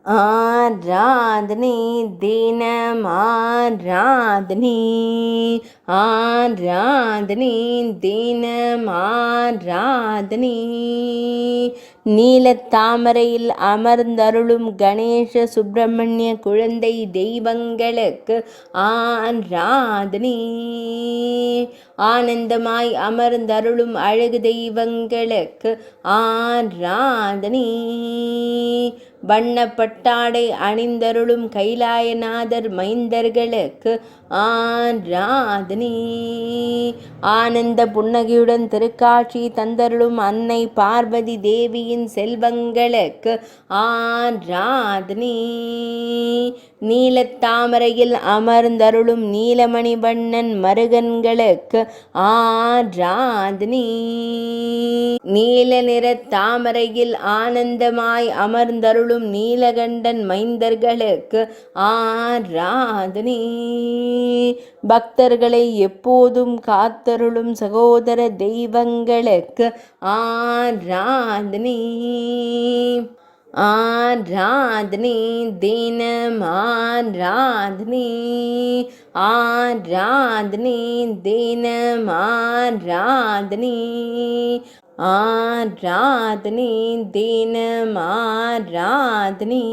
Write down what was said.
ஆராதனை தினம் ஆராதனை ஆராதனை தினம் ஆராதனை நீலத்தாமரையில் அமர்ந்தருளும் கணேச சுப்பிரமணிய குழந்தை தெய்வங்களுக்கு ஆராதனை ஆனந்தமாய் அமர்ந்தருளும் அழகு தெய்வங்களுக்கு ஆராதனை வண்ணப்பட்டாடை அணிந்தருளும் கைலாயநாதர் மைந்தர்களுக்கு ஆராதனை ஆனந்த புன்னகையுடன் திருக்காட்சி தந்தருளும் அன்னை பார்வதி தேவியின் செல்வங்களுக்கு ஆராதனை நீலத்தாமரையில் அமர்ந்தருளும் நீலமணி வண்ணன் மருகன்களுக்கு ஆராதனை நீல நிற தாமரையில் ஆனந்தமாய் அமர்ந்தருளும் நீலகண்டன் மைந்தர்களுக்கு ஆராதனை பக்தர்களை எப்போதும் காத்தருளும் சகோதர தெய்வங்களுக்கு ஆராதனை ஆராதனை தினம் ஆராதனை ஆராதனை தினம் ஆராதனை ஆராதனை தினம் ஆராதனை